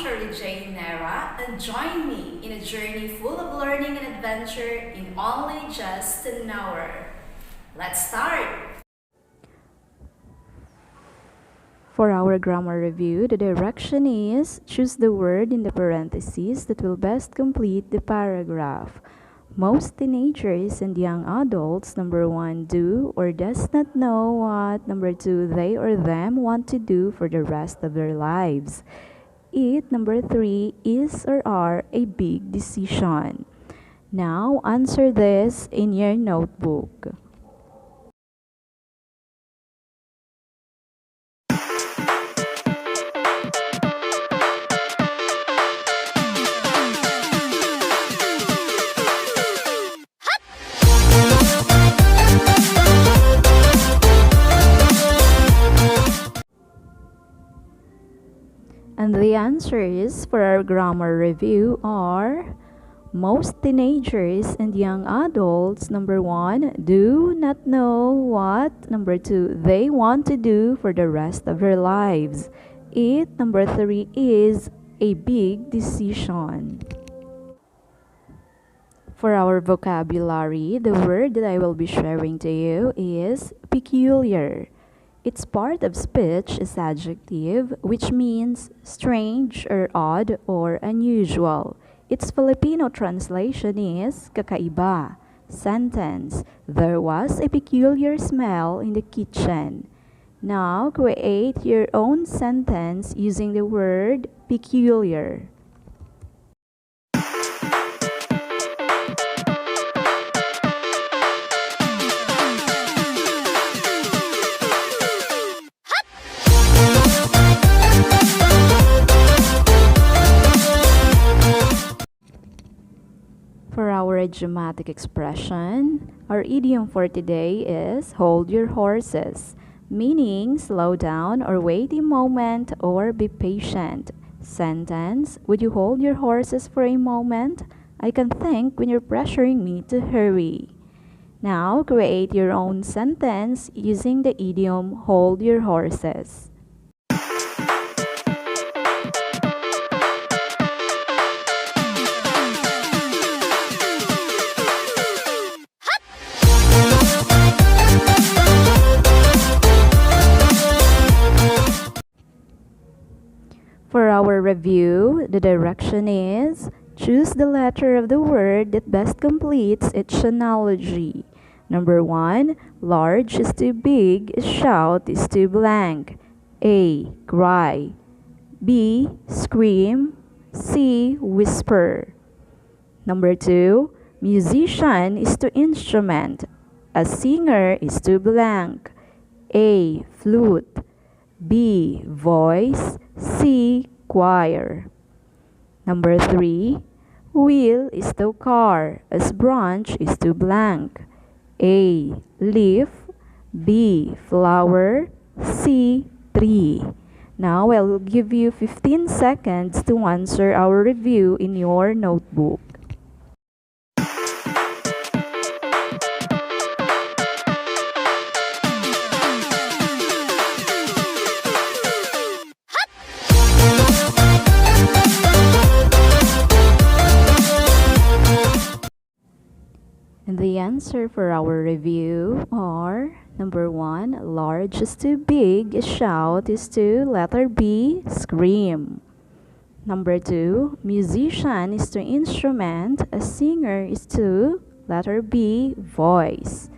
Shirley J. Nera, and join me in a journey full of learning and adventure in only just an hour. Let's start! For our grammar review, the direction is choose the word in the parentheses that will best complete the paragraph. Most teenagers and young adults, number 1, do or does not know what, number 2, they or them want to do for the rest of their lives. It, number 3, is or are a big decision. Now, answer this in your notebook. And the answers for our grammar review are most teenagers and young adults, number 1, do not know what, number 2, they want to do for the rest of their lives. It, number 3, is a big decision. For our vocabulary, the word that I will be sharing to you is peculiar. Its part of speech is adjective, which means strange or odd or unusual. Its Filipino translation is kakaiba. Sentence: there was a peculiar smell in the kitchen. Now create your own sentence using the word peculiar. For our idiomatic expression, our idiom for today is hold your horses, meaning slow down or wait a moment or be patient. Sentence: would you hold your horses for a moment? I can think when you're pressuring me to hurry. Now create your own sentence using the idiom hold your horses. For our review, the direction is choose the letter of the word that best completes its analogy. Number 1, large is too big, shout is too blank. A, cry. B, scream. C, whisper. Number 2, musician is to instrument. A singer is to blank. A, flute. B, voice. C, choir. Number 3, wheel is to car, as branch is to blank. A, leaf. B, flower. C, tree. Now I will give you 15 seconds to answer our review in your notebook. And the answer for our review are number 1, large is too big, shout is to letter B, scream. Number 2, musician is to instrument, a singer is to letter B, voice.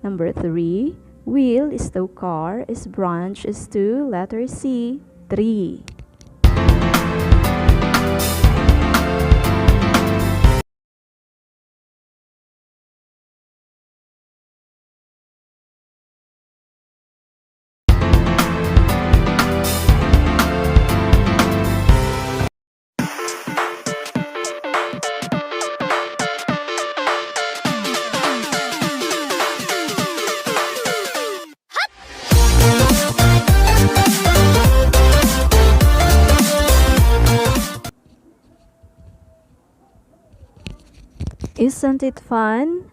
Number 3, wheel is to car, is branch is to letter C, tree. Isn't it fun?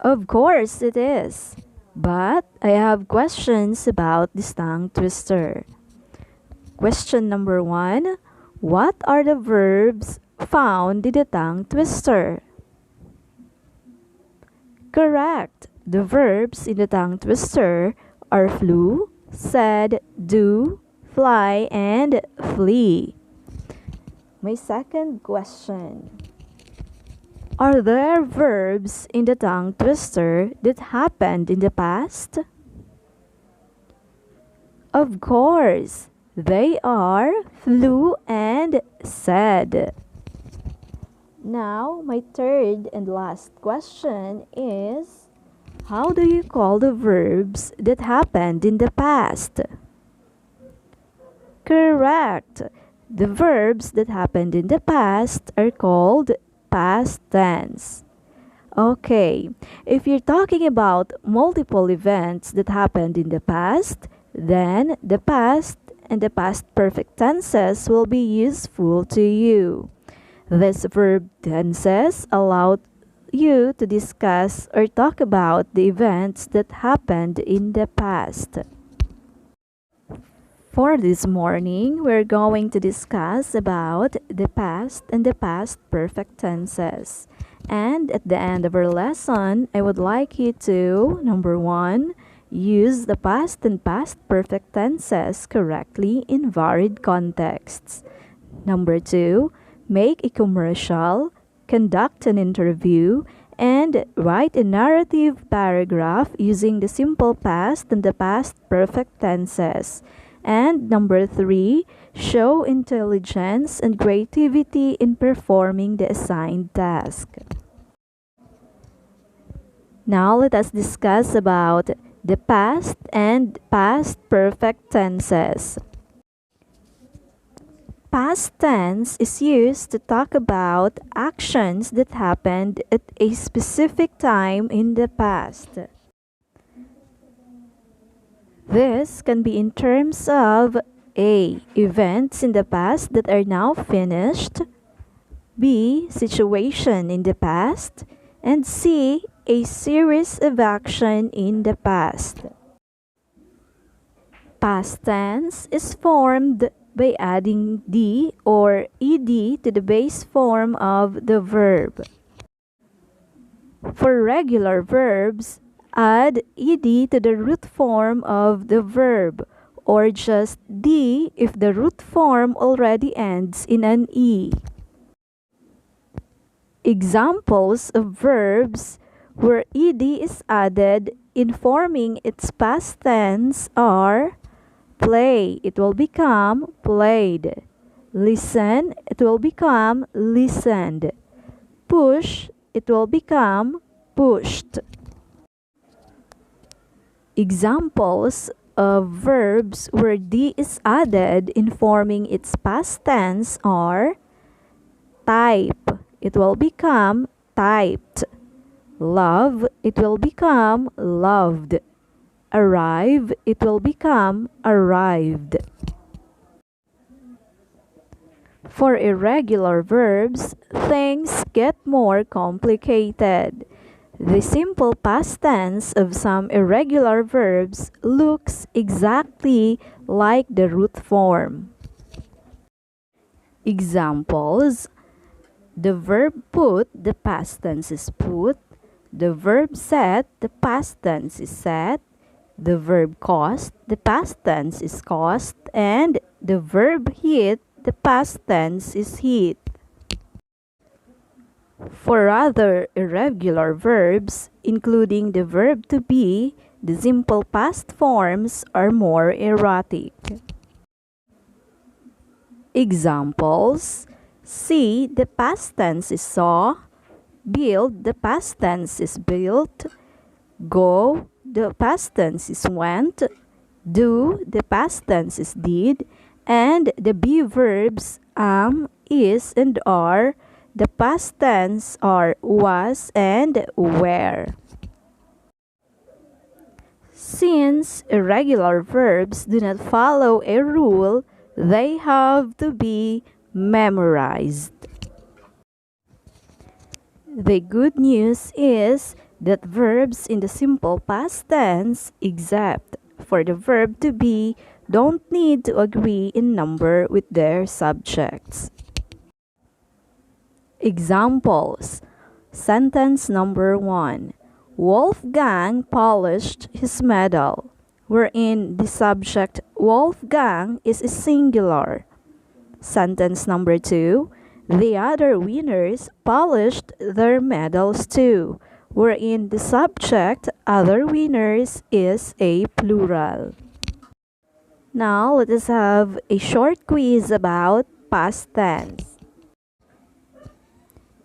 Of course it is. But I have questions about this tongue twister. Question number 1. What are the verbs found in the tongue twister? Correct. The verbs in the tongue twister are flew, said, do, fly, and flee. My second question. Are there verbs in the tongue twister that happened in the past? Of course. They are flew and said. Now, my third and last question is, how do you call the verbs that happened in the past? Correct. The verbs that happened in the past are called past tense. Okay, if you're talking about multiple events that happened in the past, then the past and the past perfect tenses will be useful to you. These verb tenses allow you to discuss or talk about the events that happened in the past. For this morning, we're going to discuss about the past and the past perfect tenses. And at the end of our lesson, I would like you to, number 1, use the past and past perfect tenses correctly in varied contexts. Number 2, make a commercial, conduct an interview, and write a narrative paragraph using the simple past and the past perfect tenses. And number 3, show intelligence and creativity in performing the assigned task. Now let us discuss about the past and past perfect tenses. Past tense is used to talk about actions that happened at a specific time in the past. This can be in terms of A. Events in the past that are now finished, B. Situation in the past, and C. A series of action in the past. Past tense is formed by adding D or ED to the base form of the verb. For regular verbs, add ed to the root form of the verb, or just d if the root form already ends in an e. Examples of verbs where ed is added in forming its past tense are play, it will become played. Listen, it will become listened. Push, it will become pushed. Examples of verbs where D is added in forming its past tense are type, it will become typed. Love, it will become loved. Arrive, it will become arrived. For irregular verbs, things get more complicated. The simple past tense of some irregular verbs looks exactly like the root form. Examples: the verb put, the past tense is put. The verb set, the past tense is set. The verb cost, the past tense is cost. And the verb hit, the past tense is hit. For other irregular verbs, including the verb to be, the simple past forms are more erratic. Examples: see, the past tense is saw. Build, the past tense is built. Go, the past tense is went. Do, the past tense is did. And the be verbs is, and are, the past tense are was and were. Since irregular verbs do not follow a rule, they have to be memorized. The good news is that verbs in the simple past tense, except for the verb to be, don't need to agree in number with their subjects. Examples. Sentence number 1. Wolfgang polished his medal, wherein the subject Wolfgang is singular. Sentence number 2. The other winners polished their medals too, wherein the subject other winners is a plural. Now let us have a short quiz about past tense.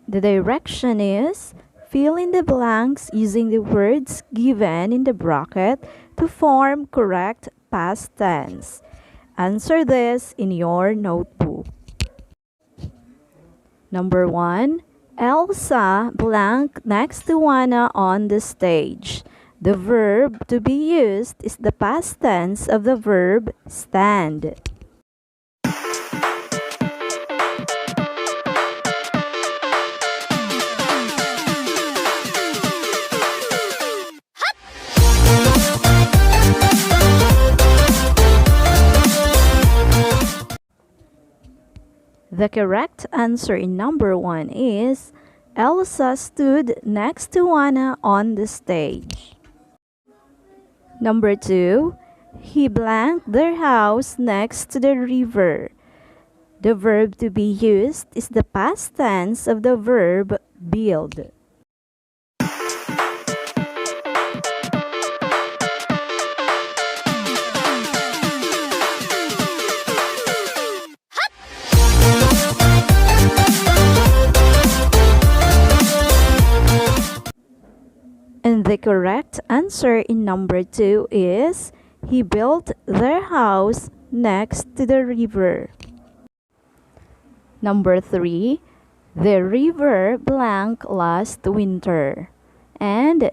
The direction is fill in the blanks using the words given in the bracket to form correct past tense. Answer this in your notebook. Number 1. Elsa blank next to Anna on the stage. The verb to be used is the past tense of the verb stand. The correct answer in number 1 is Elsa stood next to Anna on the stage. Number 2, he blanked their house next to the river. The verb to be used is the past tense of the verb build. And the correct answer in number 2 is he built their house next to the river. Number 3, the river blank last winter. And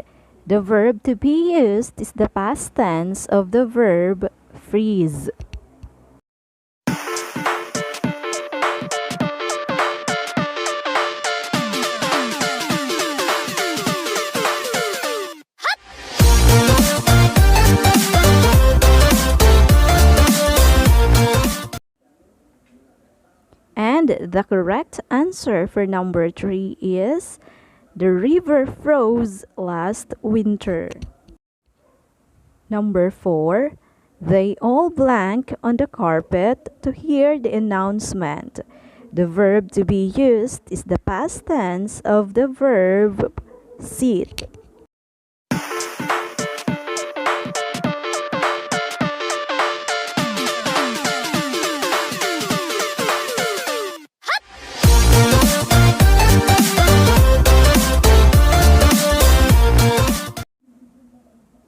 the verb to be used is the past tense of the verb freeze. And the correct answer for number 3 is the river froze last winter. Number 4, they all blank on the carpet to hear the announcement. The verb to be used is the past tense of the verb sit.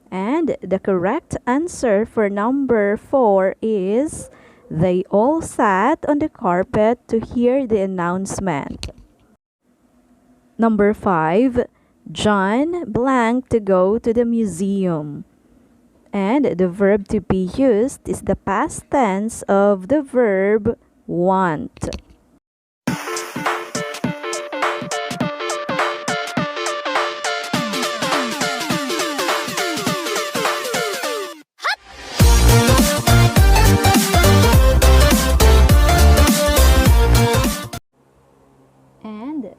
And the correct answer for number 4 is they all sat on the carpet to hear the announcement. Number 5, John blanked to go to the museum. And the verb to be used is the past tense of the verb want.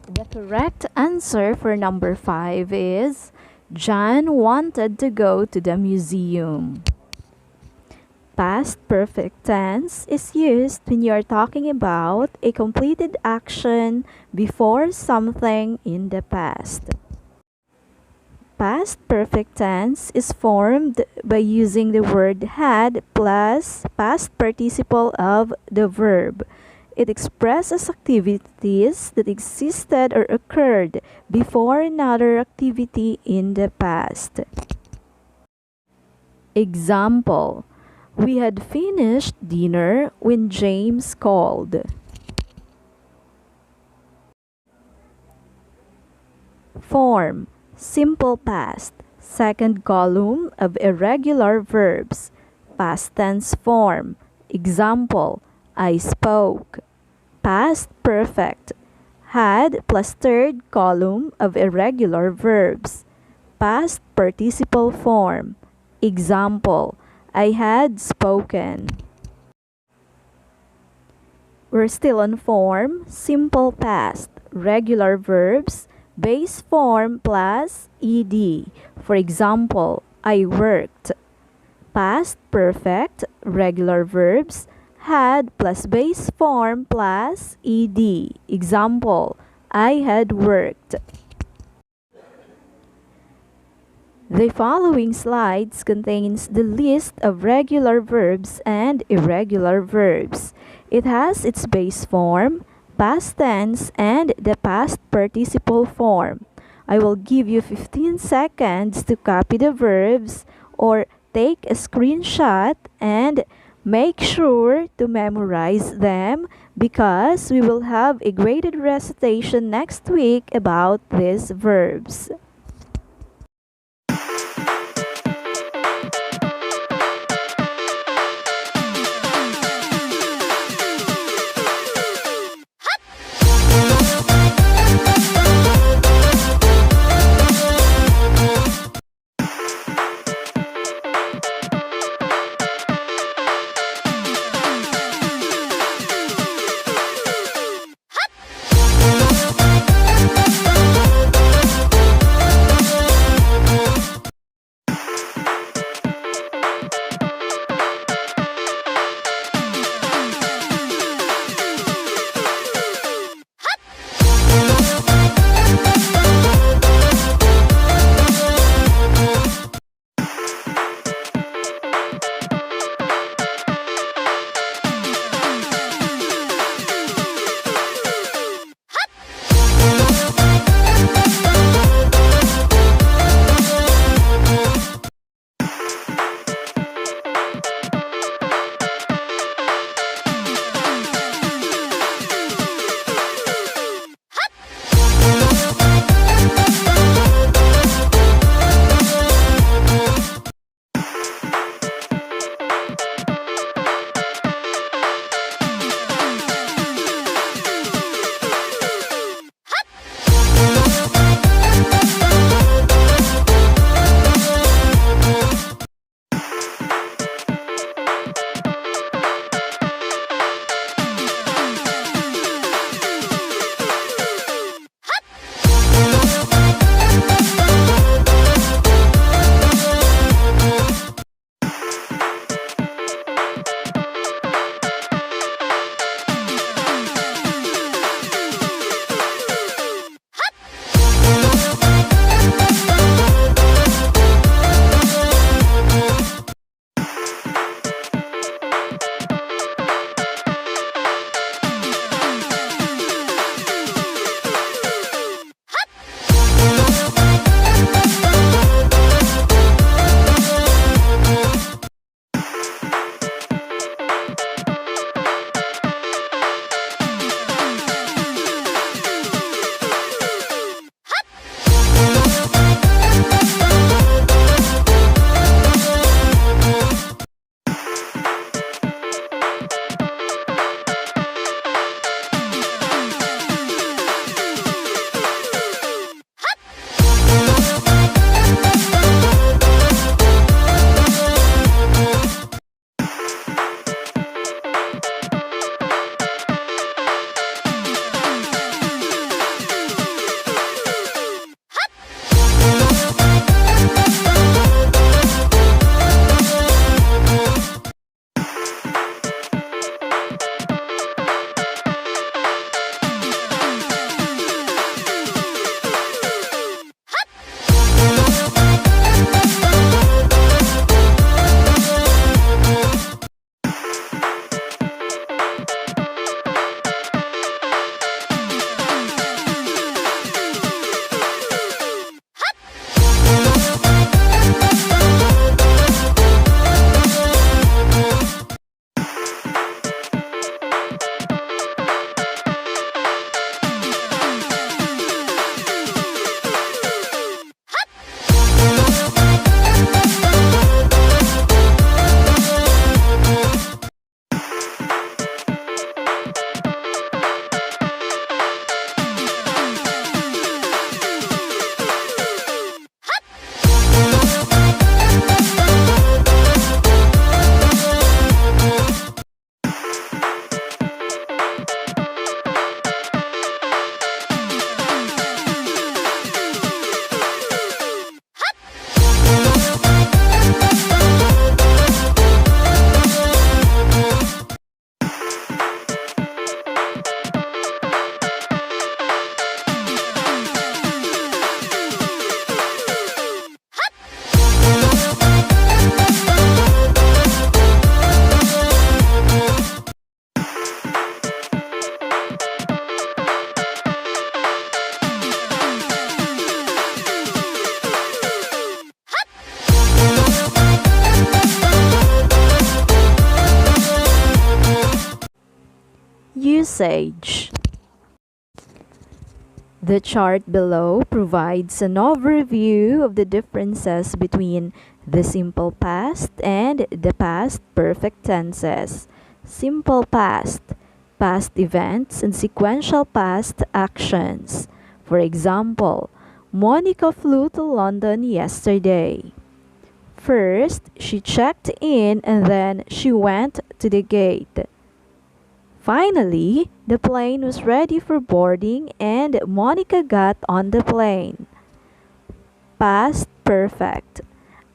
The correct answer for number 5 is John wanted to go to the museum. Past perfect tense is used when you are talking about a completed action before something in the past. Past perfect tense is formed by using the word had plus past participle of the verb. It expresses activities that existed or occurred before another activity in the past. Example: we had finished dinner when James called. Form: simple past, second column of irregular verbs, past tense form. Example: I spoke. Past perfect, had plus third column of irregular verbs, past participle form. Example: I had spoken. We're still on form, simple past, regular verbs, base form plus ed. For example, I worked. Past perfect, regular verbs, had plus base form plus ed. Example, I had worked. The following slides contains the list of regular verbs and irregular verbs. It has its base form, past tense, and the past participle form. I will give you 15 seconds to copy the verbs or take a screenshot and make sure to memorize them because we will have a graded recitation next week about these verbs. usage. The chart below provides an overview of the differences between the simple past and the past perfect tenses. Simple past, past events and sequential past actions. For example, Monica flew to London yesterday. First, she checked in and then she went to the gate. Finally, the plane was ready for boarding and Monica got on the plane. Past perfect.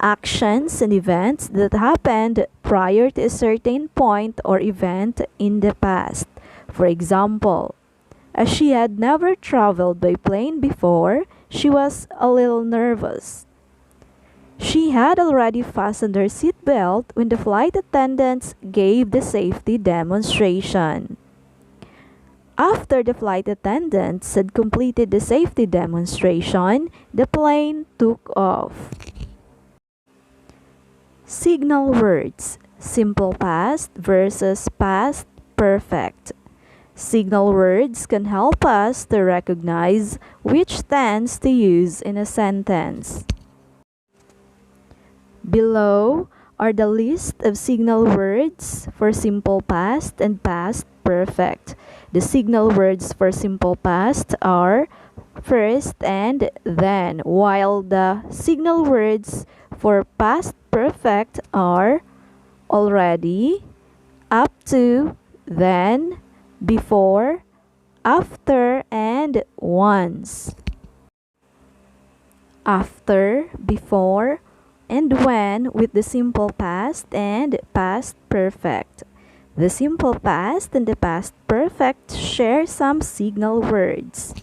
Actions and events that happened prior to a certain point or event in the past. For example, as she had never traveled by plane before, she was a little nervous. She had already fastened her seatbelt when the flight attendants gave the safety demonstration. After the flight attendants had completed the safety demonstration, the plane took off. Signal words, simple past versus past perfect. Signal words can help us to recognize which tense to use in a sentence. Below are the list of signal words for simple past and past perfect. The signal words for simple past are first and then, while the signal words for past perfect are already, up to, then, before, after, and once. After, before, and when with the simple past and past perfect. The simple past and the past perfect share some signal words.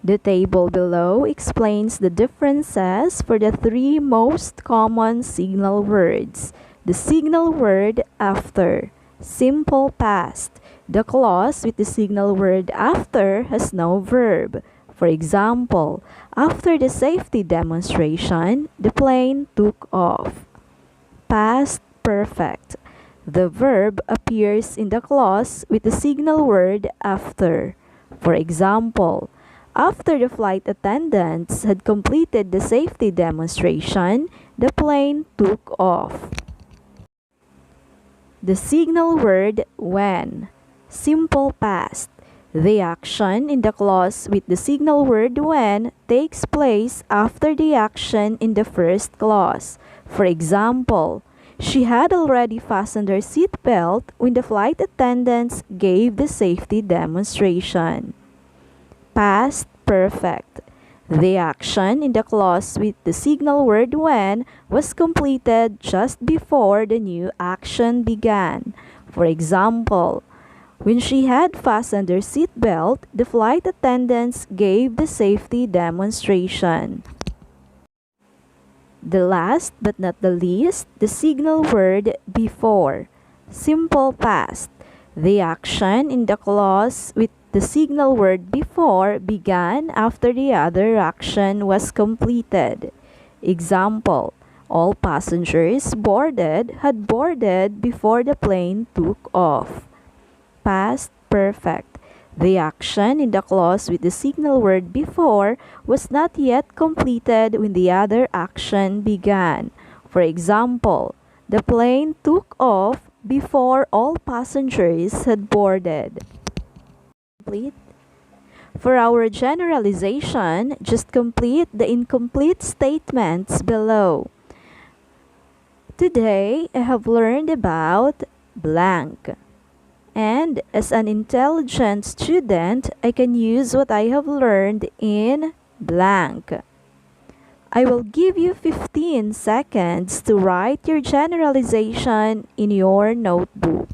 The table below explains the differences for the three most common signal words. The signal word after, simple past. The clause with the signal word after has no verb. For example, after the safety demonstration, the plane took off. Past perfect. The verb appears in the clause with the signal word after. For example, after the flight attendants had completed the safety demonstration, the plane took off. The signal word when, simple past. The action in the clause with the signal word when takes place after the action in the first clause. For example, she had already fastened her seatbelt when the flight attendants gave the safety demonstration. Past perfect. The action in the clause with the signal word when was completed just before the new action began. For example, when she had fastened her seatbelt, the flight attendants gave the safety demonstration. The last but not the least, the signal word before. Simple past. The action in the clause with the signal word before began after the other action was completed. Example, all passengers had boarded before the plane took off. Past perfect. The action in the clause with the signal word before was not yet completed when the other action began. For example, the plane took off before all passengers had boarded. Complete. For our generalization, just complete the incomplete statements below. Today, I have learned about blank. And as an intelligent student, I can use what I have learned in blank. I will give you 15 seconds to write your generalization in your notebook.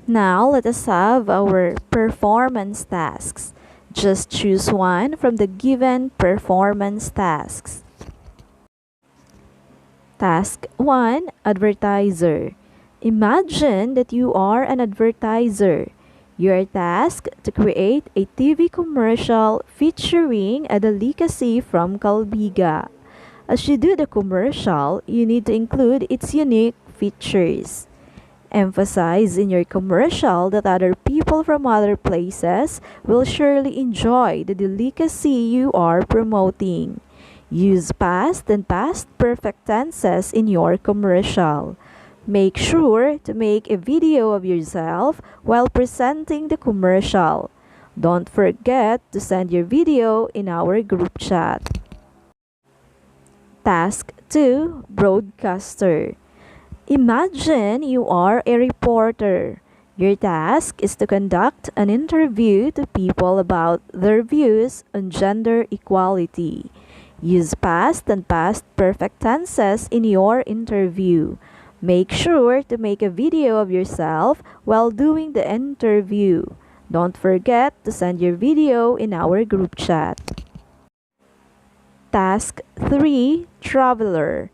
Now, let us have our performance tasks. Just choose one from the given performance tasks. Task 1. Advertiser. Imagine that you are an advertiser. You are tasked to create a TV commercial featuring a delicacy from Calbiga. As you do the commercial, you need to include its unique features. Emphasize in your commercial that other people from other places will surely enjoy the delicacy you are promoting. Use past and past perfect tenses in your commercial. Make sure to make a video of yourself while presenting the commercial. Don't forget to send your video in our group chat. Task 2. Broadcaster. Imagine you are a reporter. Your task is to conduct an interview to people about their views on gender equality. Use past and past perfect tenses in your interview. Make sure to make a video of yourself while doing the interview. Don't forget to send your video in our group chat. Task 3. Traveler.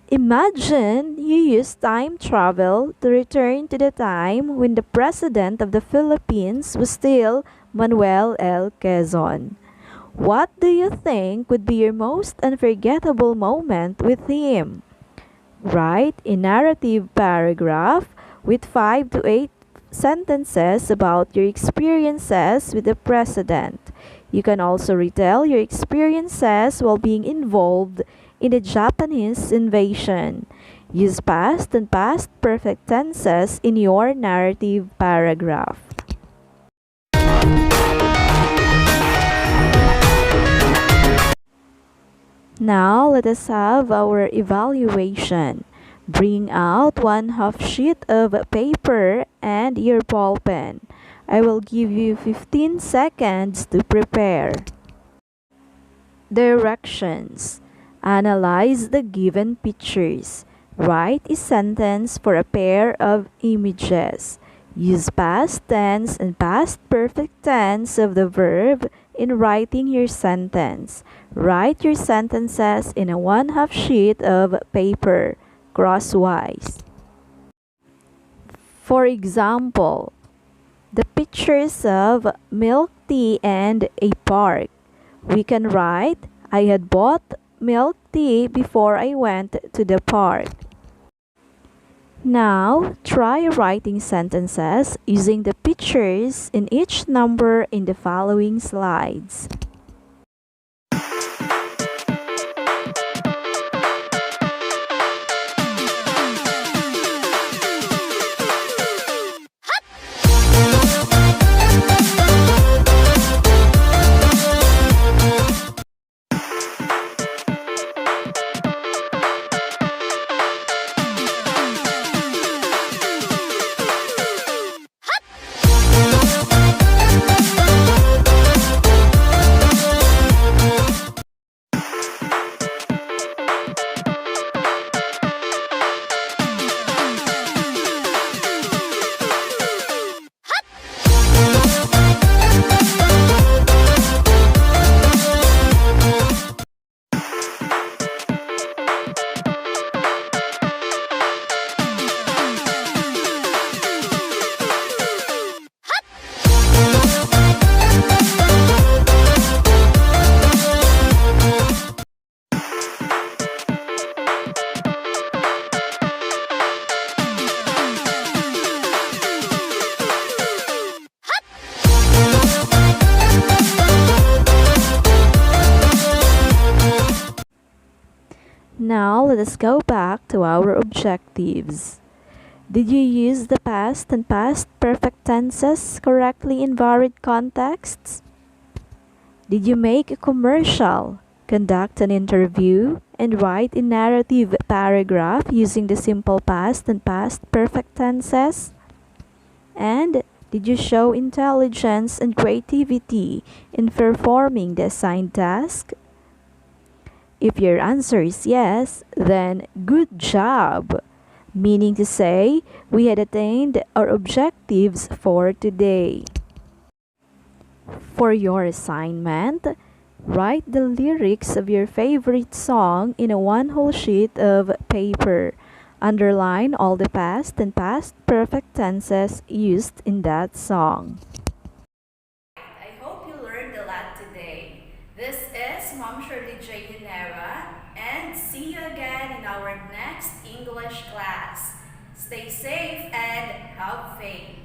Imagine you use time travel to return to the time when the President of the Philippines was still Manuel L. Quezon. What do you think would be your most unforgettable moment with him? Write a narrative paragraph with 5 to 8 sentences about your experiences with the President. You can also retell your experiences while being involved in the Japanese invasion. Use past and past perfect tenses in your narrative paragraph. Now, let us have our evaluation. Bring out 1/2 sheet of paper and your ball pen. I will give you 15 seconds to prepare. Directions. Analyze the given pictures. Write a sentence for a pair of images. Use past tense and past perfect tense of the verb in writing your sentence. Write your sentences in a 1/2 sheet of paper, crosswise. For example, the pictures of milk tea and a park. We can write, I had bought milk tea before I went to the park. Now, try writing sentences using the pictures in each number in the following slides. Now, let us go back to our objectives. Did you use the past and past perfect tenses correctly in varied contexts? Did you make a commercial, conduct an interview, and write a narrative paragraph using the simple past and past perfect tenses? And did you show intelligence and creativity in performing the assigned task? If your answer is yes, then good job! Meaning to say, we had attained our objectives for today. For your assignment, write the lyrics of your favorite song in a 1 whole sheet of paper. Underline all the past and past perfect tenses used in that song. I hope you learned a lot today. This is Mom Shirley J. Hinera, and see you again in our next English class. Stay safe and have faith.